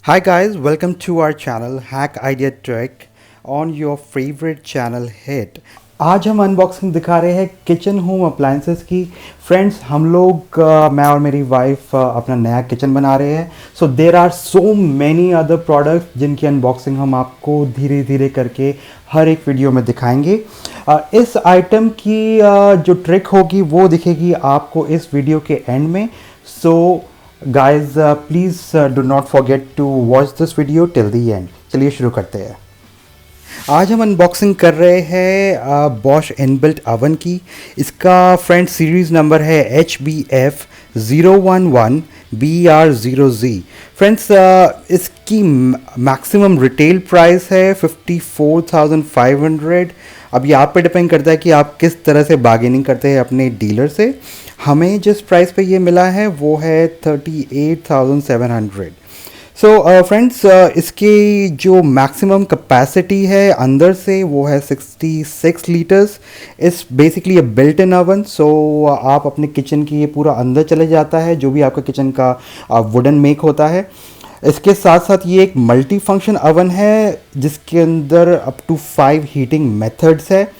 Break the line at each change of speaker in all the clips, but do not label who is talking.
Hi guys, welcome to our channel Hack Idea Trick on your favorite channel Hit। आज हम unboxing दिखा रहे हैं किचन होम अप्लायंसेस की। फ्रेंड्स हम लोग मैं और मेरी वाइफ अपना नया किचन बना रहे हैं। So there are so many other products जिनकी अनबॉक्सिंग हम आपको धीरे धीरे करके हर एक वीडियो में दिखाएंगे। इस आइटम की जो ट्रिक होगी वो दिखेगी आपको इस वीडियो के एंड में। So guys please do not forget to watch this video till the end. चलिए शुरू करते हैं। आज हम अनबॉक्सिंग कर रहे हैं बॉश इनबिल्ट अवन की। इसका फ्रेंड सीरीज़ नंबर है HBF011BR0Z। फ्रेंड्स इसकी मैक्सिमम रिटेल प्राइस है 54,500। अब ये आप पे डिपेंड करता है कि आप किस तरह से बार्गेनिंग करते हैं अपने डीलर से। हमें जिस प्राइस पे ये मिला है वो है 38,700। सो फ्रेंड्स इसकी जो मैक्सिमम कैपेसिटी है अंदर से वो है 66 लीटर्स। इस बेसिकली ये बिल्ट इन ओवन। सो आप अपने किचन की ये पूरा अंदर चले जाता है जो भी आपका किचन का वुडन मेक होता है। इसके साथ साथ ये एक मल्टी फंक्शन ओवन है जिसके अंदर अप टू 5 हीटिंग मेथड्स है।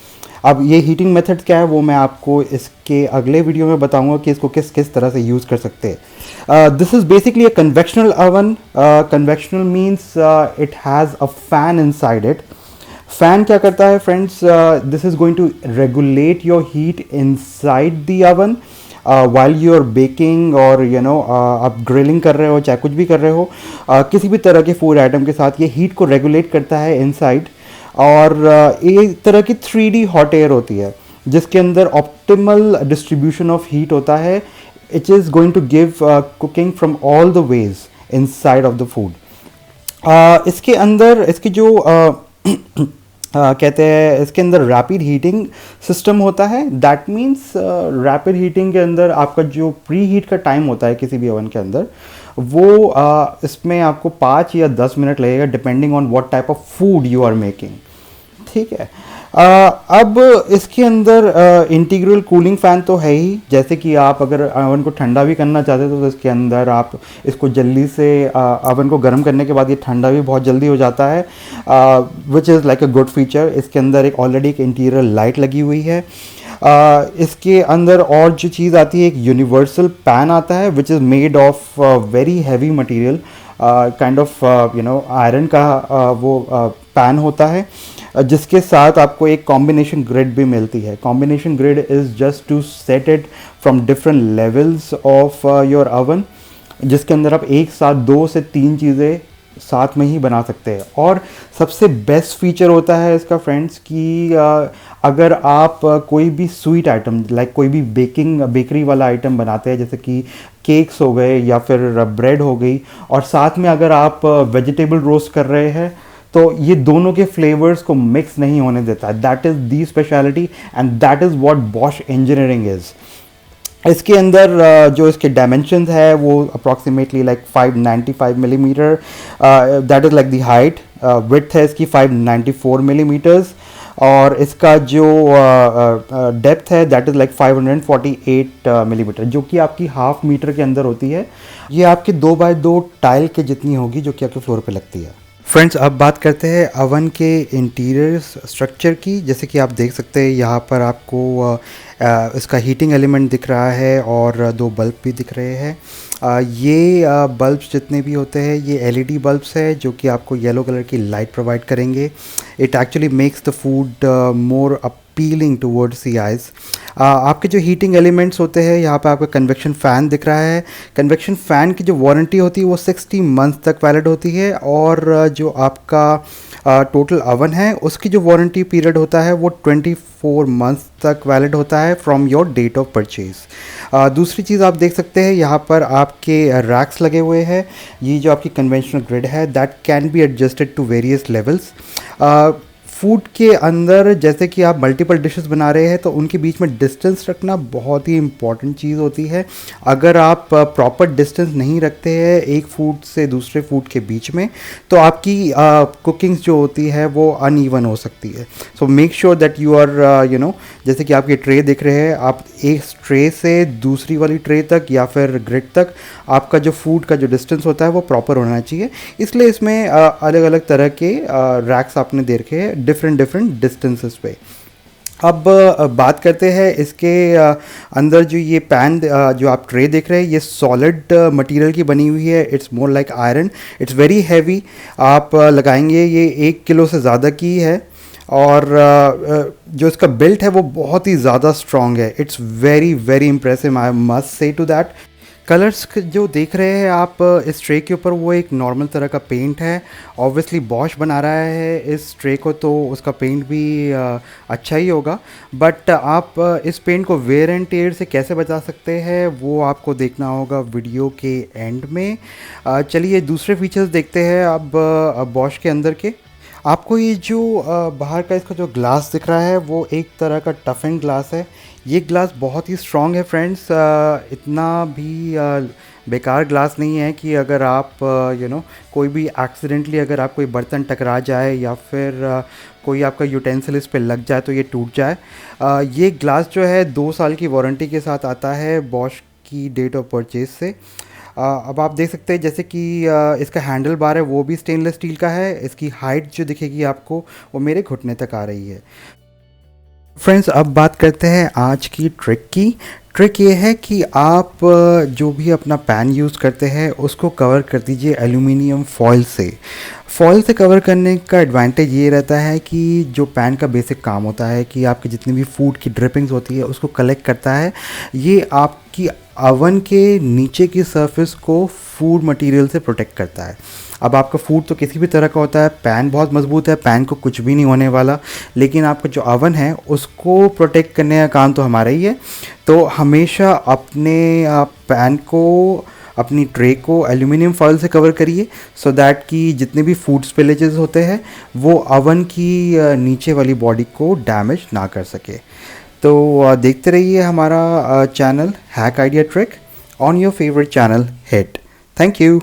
अब ये हीटिंग मेथड क्या है वो मैं आपको इसके अगले वीडियो में बताऊंगा कि इसको किस किस तरह से यूज़ कर सकते हैं। This is basically a convectional oven. Convectional means it has a fan inside it. Fan क्या करता है friends, this is going to regulate your heat inside the oven while you are baking और आप grilling कर रहे हो चाहे कुछ भी कर रहे हो। किसी भी तरह के फूड आइटम के साथ ये हीट को रेगुलेट करता है इनसाइड। और एक तरह की 3D हॉट एयर होती है जिसके अंदर ऑप्टिमल डिस्ट्रीब्यूशन ऑफ हीट होता है। It is going to give cooking from all the ways inside of the food. इसके अंदर इसकी जो कहते हैं इसके अंदर रैपिड हीटिंग सिस्टम होता है। दैट मीन्स रैपिड हीटिंग के अंदर आपका जो प्री हीट का टाइम होता है किसी भी ओवन के अंदर वो इसमें आपको 5 या 10 मिनट लगेगा depending on what type of food you are making. ठीक है। अब इसके अंदर इंटीग्रल कूलिंग फ़ैन तो है ही। जैसे कि आप अगर ओवन को ठंडा भी करना चाहते हो तो इसके अंदर आप इसको जल्दी से ओवन को गर्म करने के बाद ये ठंडा भी बहुत जल्दी हो जाता है, which is like a good feature. इसके अंदर एक ऑलरेडी एक इंटीरियर लाइट लगी हुई है। इसके अंदर और जो चीज़ आती है एक यूनिवर्सल पैन आता है which is made of very heavy material, kind of iron का वो पैन होता है जिसके साथ आपको एक कॉम्बिनेशन ग्रिड भी मिलती है। Combination grid is just to set it from different levels of your oven, जिसके अंदर आप एक साथ 2 से 3 चीज़ें साथ में ही बना सकते हैं। और सबसे बेस्ट फीचर होता है इसका फ्रेंड्स कि अगर आप कोई भी स्वीट आइटम लाइक कोई भी बेकरी वाला आइटम बनाते हैं जैसे कि केक्स हो गए या फिर ब्रेड हो गई और साथ में अगर आप वेजिटेबल रोस्ट कर रहे हैं तो ये दोनों के फ्लेवर्स को मिक्स नहीं होने देता है। That is the speciality and that is what Bosch engineering is. इसके अंदर जो इसके डायमेंशंस है वो approximately like 595 millimetre, that is like the height. Width है इसकी 594 मिलीमीटर्स और इसका जो डेप्थ है दैट इज़ लाइक 548 मिलीमीटर, जो कि आपकी हाफ मीटर के अंदर होती है। ये आपकी 2x2 टाइल के जितनी होगी जो कि आपके फ्लोर पे लगती है। फ्रेंड्स अब बात करते हैं अवन के इंटीरियर स्ट्रक्चर की। जैसे कि आप देख सकते हैं यहाँ पर आपको इसका हीटिंग एलिमेंट दिख रहा है और 2 बल्ब भी दिख रहे हैं। ये बल्ब्स जितने भी होते हैं ये LED बल्ब्स है जो कि आपको येलो कलर की लाइट प्रोवाइड करेंगे। It actually makes the food more appealing towards the eyes. आपके जो हीटिंग एलिमेंट्स होते हैं यहाँ पे आपका कन्वेक्शन फ़ैन दिख रहा है। कन्वेक्शन फ़ैन की जो वारंटी होती है वो 60 मंथ तक वैलिड होती है और जो आपका टोटल ओवन है उसकी जो वारंटी पीरियड होता है वो 24 मंथ्स तक वैलिड होता है from your date of purchase. दूसरी चीज़ आप देख सकते हैं यहाँ पर आपके रैक्स लगे हुए हैं। ये जो आपकी कन्वेंशनल ग्रिड है that can be adjusted to various levels. Food के अंदर जैसे कि आप मल्टीपल डिशेस बना रहे हैं तो उनके बीच में डिस्टेंस रखना बहुत ही इम्पॉर्टेंट चीज़ होती है। अगर आप प्रॉपर डिस्टेंस नहीं रखते हैं एक फूड से दूसरे फूड के बीच में तो आपकी कुकिंग जो होती है वो अनइवन हो सकती है। So make sure that you are जैसे कि आप ये ट्रे देख रहे हैं, आप एक ट्रे से दूसरी वाली ट्रे तक या फिर ग्रिड तक आपका जो फूड का जो डिस्टेंस होता है वो प्रॉपर होना चाहिए। इसलिए इसमें अलग अलग तरह के रैक्स आपने दे रखे हैं डिफरेंट डिफरेंट डिस्टेंसेस पे। अब बात करते हैं इसके अंदर जो ये पैन जो आप ट्रे देख रहे हैं ये सॉलिड मटेरियल की बनी हुई है। It's more like iron, it's very heavy. आप लगाएंगे ये 1 किलो से ज़्यादा की है और जो इसका बिल्ट है वो बहुत ही ज़्यादा स्ट्रॉन्ग है। It's very very impressive, I must say to that. Colours जो देख रहे हैं आप इस ट्रे के ऊपर वो एक नॉर्मल तरह का पेंट है। ऑब्वियसली बॉश बना रहा है इस ट्रे को तो उसका पेंट भी अच्छा ही होगा, बट आप इस पेंट को वेयर एंड टेयर से कैसे बचा सकते हैं वो आपको देखना होगा वीडियो के एंड में। चलिए दूसरे फीचर्स देखते हैं अब बॉश के अंदर के। आपको ये जो बाहर का इसका जो ग्लास दिख रहा है वो एक तरह का टफन ग्लास है। ये ग्लास बहुत ही स्ट्रॉन्ग है फ्रेंड्स, इतना भी बेकार ग्लास नहीं है कि अगर आप कोई भी एक्सीडेंटली अगर आप कोई बर्तन टकरा जाए या फिर कोई आपका यूटेंसिल इस पे लग जाए तो ये टूट जाए। ये ग्लास जो है 2 साल की वारंटी के साथ आता है बॉश की डेट ऑफ परचेज से। अब आप देख सकते हैं जैसे कि इसका हैंडल बार है वो भी स्टेनलेस स्टील का है। इसकी हाइट जो दिखेगी आपको वो मेरे घुटने तक आ रही है। फ्रेंड्स अब बात करते हैं आज की ट्रिक की। ट्रिक ये है कि आप जो भी अपना पैन यूज़ करते हैं उसको कवर कर दीजिए एल्यूमिनियम फॉयल से। फॉयल से कवर करने का एडवांटेज ये रहता है कि जो पैन का बेसिक काम होता है कि आपकी जितनी भी फूड की ड्रिपिंग्स होती है उसको कलेक्ट करता है। ये आपकी अवन के नीचे की सरफेस को फूड मटेरियल से प्रोटेक्ट करता है। अब आपका फूड तो किसी भी तरह का होता है, पैन बहुत मजबूत है, पैन को कुछ भी नहीं होने वाला, लेकिन आपका जो अवन है उसको प्रोटेक्ट करने का काम तो हमारा ही है। तो हमेशा अपने पैन को अपनी ट्रे को एल्यूमिनियम फॉयल से कवर करिए सो दैट कि जितने भी फूड स्पिलेजेस होते हैं वो अवन की नीचे वाली बॉडी को डैमेज ना कर सके। तो देखते रहिए हमारा channel hack idea trick on your favourite channel hit. Thank you.